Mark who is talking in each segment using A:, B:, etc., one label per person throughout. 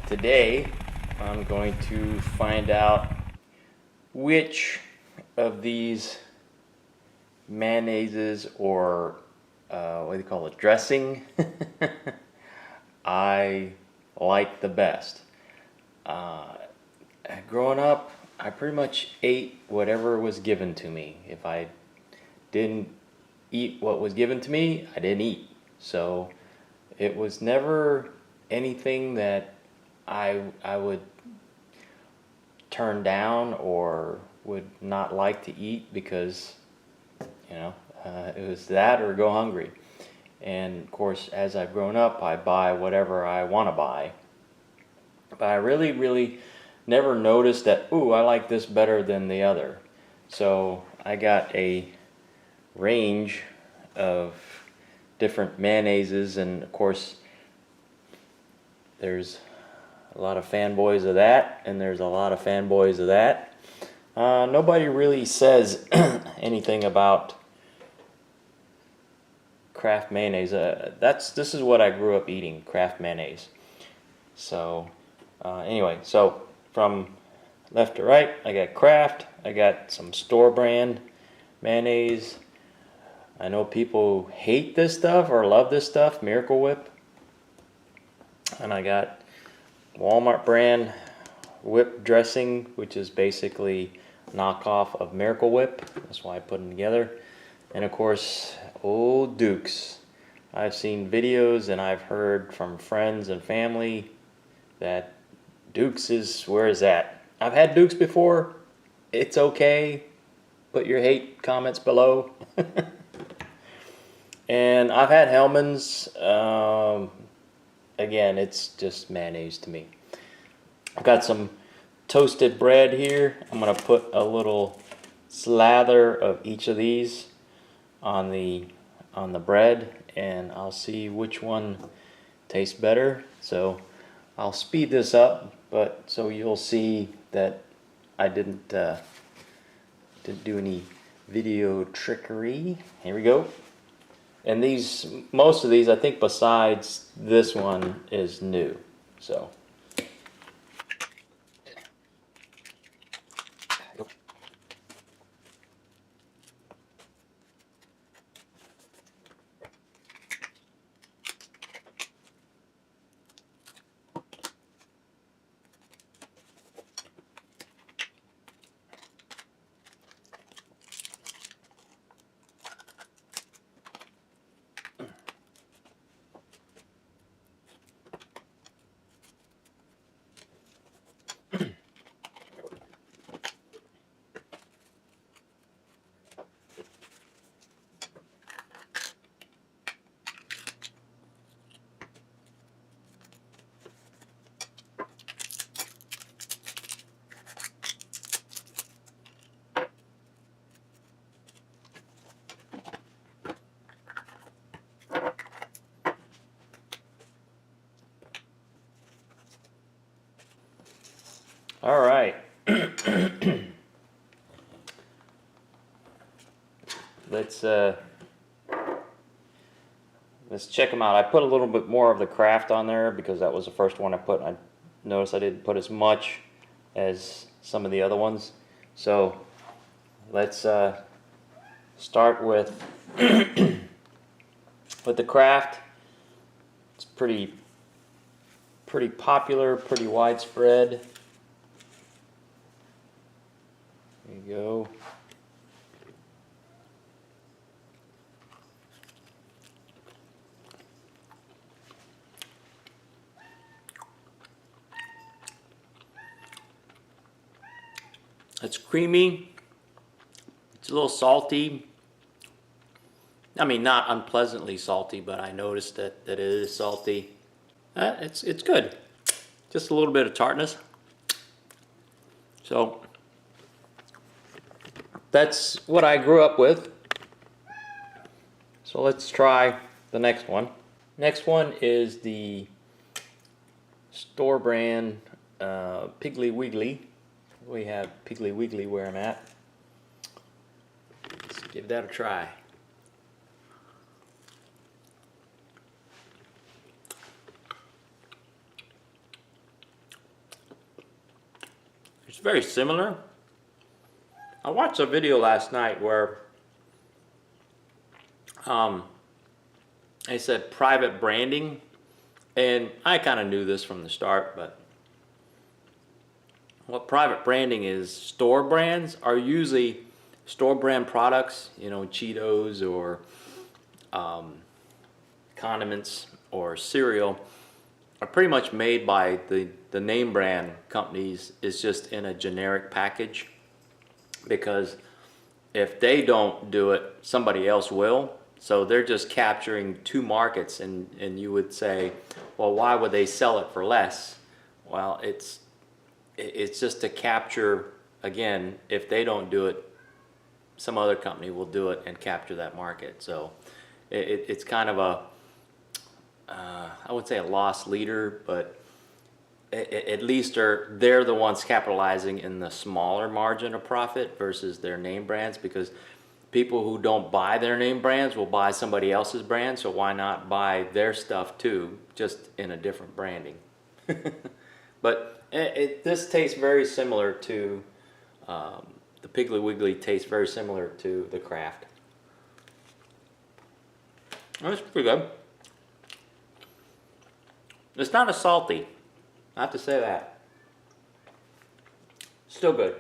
A: Today I'm going to find out which of these mayonnaises or what do you call it, dressing I like the best. Growing up, I pretty much ate whatever was given to me. If I didn't eat what was given to me, I didn't eat. So it was never anything that I would turn down or would not like to eat because, it was that or go hungry. And of course, as I've grown up, I buy whatever I want to buy. But I really never noticed that, ooh, I like this better than the other. So I got a range of different mayonnaises, and of course, there's a lot of fanboys of that, and there's a lot of fanboys of that. Nobody really says anything about Kraft mayonnaise. This is what I grew up eating, Kraft mayonnaise. So anyway, so from left to right, I got Kraft, I got some store brand mayonnaise. I know people hate this stuff or love this stuff, Miracle Whip. And I got Walmart brand whip dressing, which is basically knockoff of Miracle Whip. That's why I put them together. And of course, Old Duke's. I've seen videos and I've heard from friends and family that Duke's is where is that. I've had Duke's before. It's okay. Put your hate comments below. And I've had Hellman's. Again, it's just mayonnaise to me. I've got some toasted bread here. I'm going to put a little slather of each of these on the bread, and I'll see which one tastes better. So I'll speed this up, but so you'll see that I didn't do any video trickery. Here we go. And these, most of these, I think besides this one, is new. So. All right. Let's check them out. I put a little bit more of the Kraft on there because that was the first one I put. I noticed I didn't put as much as some of the other ones. So let's start with with the Kraft. It's pretty popular, pretty widespread. There you go. It's creamy. It's a little salty. I mean, not unpleasantly salty, but I noticed that it is salty. It's good. Just a little bit of tartness. So that's what I grew up with. So let's try the next one. Next one is the store brand Piggly Wiggly. We have Piggly Wiggly where I'm at. Let's give that a try. It's very similar. I watched a video last night where they said private branding, and I kind of knew this from the start, but what private branding is, store brands are usually store brand products, you know, Cheetos or condiments or cereal are pretty much made by the name brand companies. Is just in a generic package, because if they don't do it, somebody else will. So they're just capturing two markets, and you would say, well, why would they sell it for less? Well, it's just to capture, again, if they don't do it, some other company will do it and capture that market. So it's kind of a, I would say a lost leader, but at least they're the ones capitalizing in the smaller margin of profit versus their name brands, because people who don't buy their name brands will buy somebody else's brand, so why not buy their stuff too, just in a different branding. But this tastes very similar to, the Piggly Wiggly tastes very similar to the Kraft. That's pretty good. It's not as salty, I have to say that. Still good.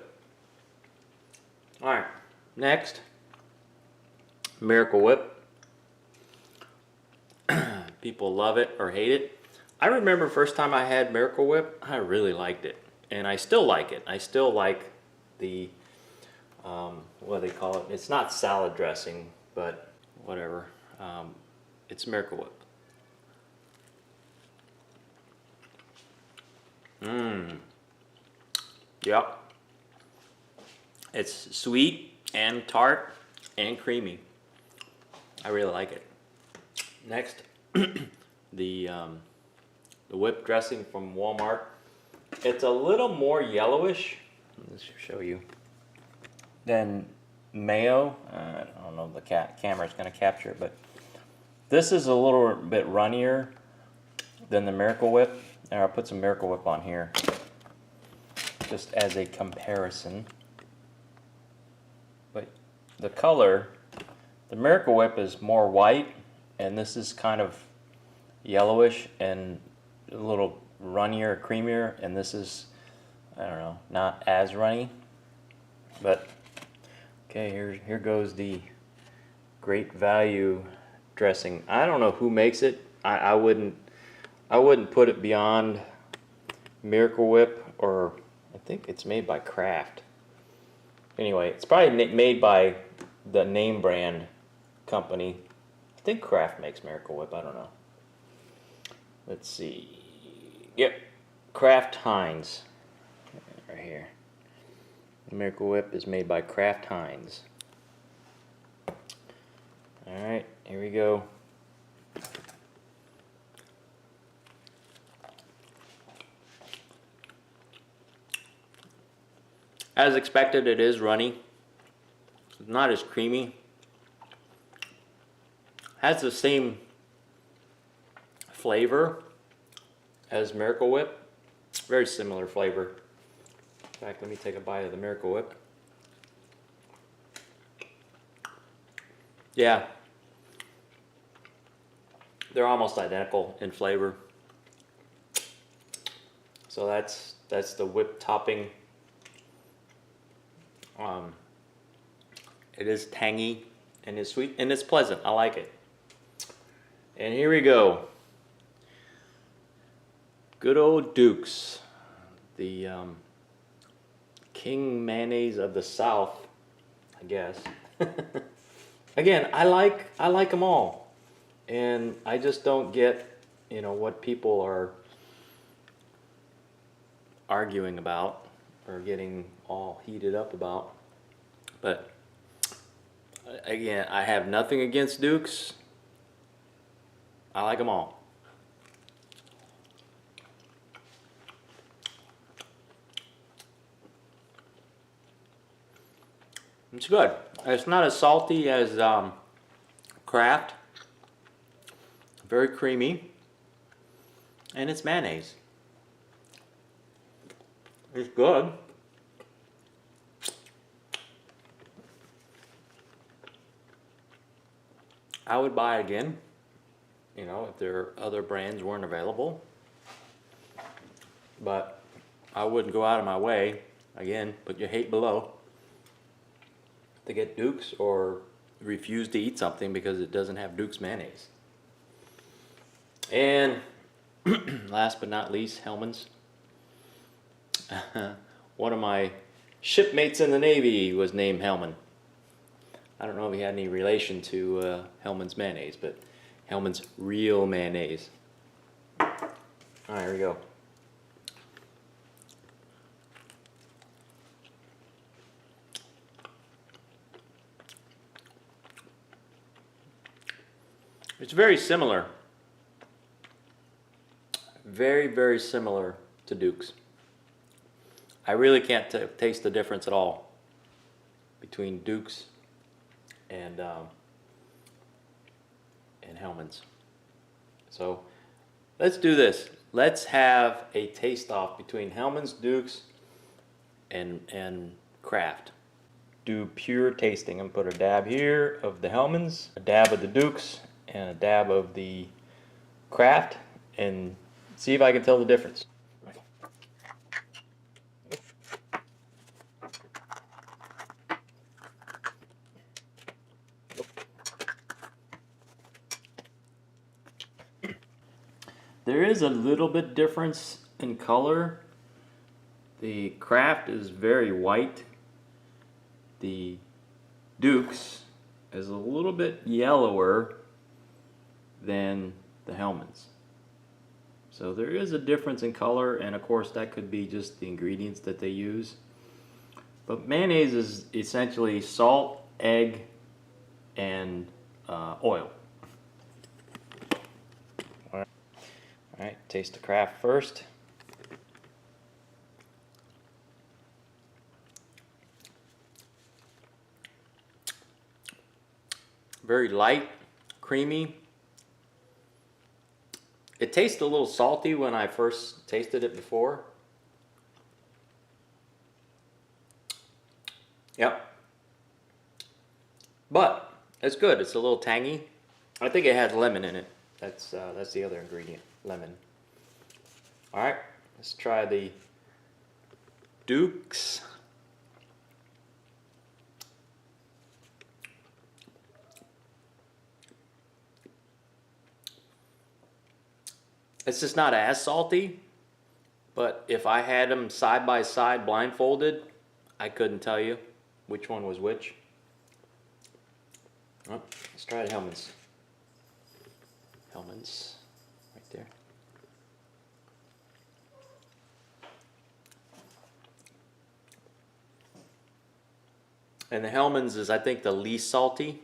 A: Alright, next, Miracle Whip. People love it or hate it. I remember first time I had Miracle Whip, I really liked it. And I still like it. I still like the, what do they call it? It's not salad dressing, but whatever. It's Miracle Whip. Yep. It's sweet and tart and creamy. I really like it. Next, the whip dressing from Walmart. It's a little more yellowish. Let's show you. Than Mayo. I don't know if the camera's going to capture it, but this is a little bit runnier than the Miracle Whip. And I'll put some Miracle Whip on here, just as a comparison. But the color, the Miracle Whip is more white, and this is kind of yellowish and a little runnier, creamier, and this is, I don't know, not as runny. But okay, here goes the Great Value dressing. I don't know who makes it. I wouldn't put it beyond Miracle Whip, or I think it's made by Kraft. Anyway, it's probably made by the name brand company. I think Kraft makes Miracle Whip, I don't know. Let's see. Yep, Kraft Heinz. Right here. The Miracle Whip is made by Kraft Heinz. Alright, here we go. As expected, it is runny. It's not as creamy. Has the same flavor as Miracle Whip. Very similar flavor. In fact, let me take a bite of the Miracle Whip. Yeah. They're almost identical in flavor. So that's the whip topping. It is tangy and it's sweet and it's pleasant. I like it. And here we go. Good old Duke's, the King mayonnaise of the South, I guess. Again, I like them all, and I just don't get, you know, what people are arguing about or getting all heated up about. But again, I have nothing against Duke's. I like them all. It's good. It's not as salty as Kraft. Very creamy. And it's mayonnaise. It's good. I would buy it again, you know, if their other brands weren't available. But I wouldn't go out of my way, again, put your hate below, to get Duke's or refuse to eat something because it doesn't have Duke's mayonnaise. And last but not least, Hellmann's. One of my shipmates in the Navy was named Hellman. I don't know if he had any relation to Hellmann's mayonnaise, but Hellmann's real mayonnaise. Alright, here we go. It's very similar. Very, very similar to Duke's. I really can't taste the difference at all between Duke's and Hellmann's. So let's do this. Let's have a taste off between Hellmann's, Duke's, and Kraft. Do pure tasting. I'm gonna put a dab here of the Hellmann's, a dab of the Duke's, and a dab of the Kraft, and see if I can tell the difference. There is a little bit difference in color. The Kraft is very white. The Duke's is a little bit yellower than the Hellmann's. So there is a difference in color, and of course that could be just the ingredients that they use. But mayonnaise is essentially salt, egg, and oil. Alright, taste the Kraft first. Very light, creamy. It tastes a little salty when I first tasted it before. Yep. But it's good. It's a little tangy. I think it has lemon in it. That's the other ingredient, lemon. All right, let's try the Duke's. It's just not as salty, but if I had them side by side blindfolded, I couldn't tell you which one was which. Oh, let's try the Hellmann's. Hellmann's, right there. And the Hellmann's is, I think, the least salty.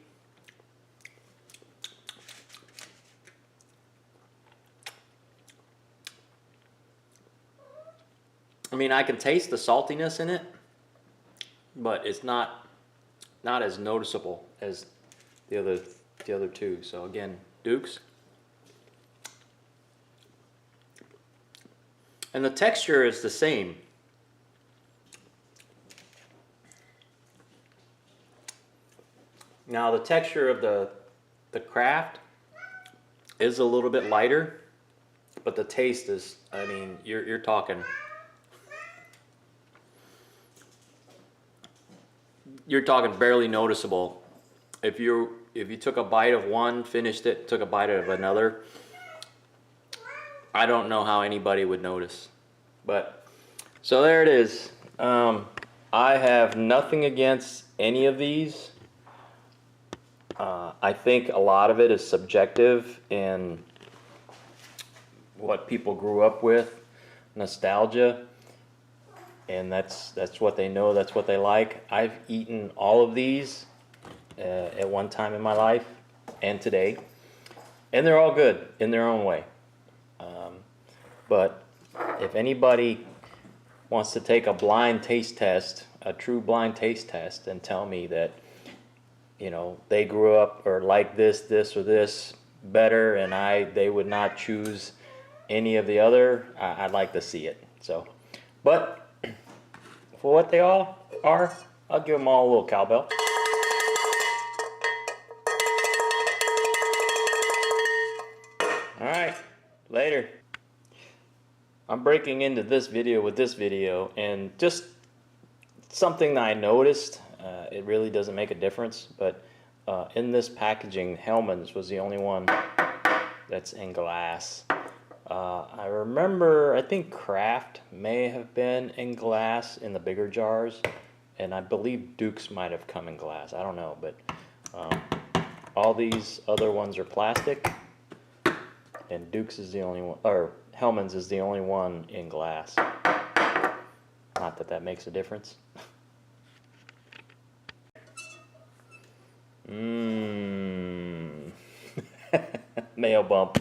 A: I mean, I can taste the saltiness in it, but it's not as noticeable as the other two. So again, Duke's. And the texture is the same. Now the texture of the Kraft is a little bit lighter, but the taste is, I mean, you're talking barely noticeable. If you took a bite of one, finished it, took a bite of another, I don't know how anybody would notice. But so there it is. I have nothing against any of these. I think a lot of it is subjective in what people grew up with, nostalgia, and that's what they know, that's what they like. I've eaten all of these at one time in my life and today, and they're all good in their own way. But if anybody wants to take a blind taste test, a true blind taste test, and tell me that, you know, they grew up or like this or this better, and they would not choose any of the other, I'd like to see it. So, but for what they all are, I'll give them all a little cowbell. Later. I'm breaking into this video with this video, and just something that I noticed, it really doesn't make a difference, but in this packaging, Hellman's was the only one that's in glass. I remember, I think Kraft may have been in glass in the bigger jars, and I believe Duke's might have come in glass. I don't know, but all these other ones are plastic, and Duke's is the only one, or Hellman's is the only one in glass. Not that that makes a difference. Mmm. Mayo bump.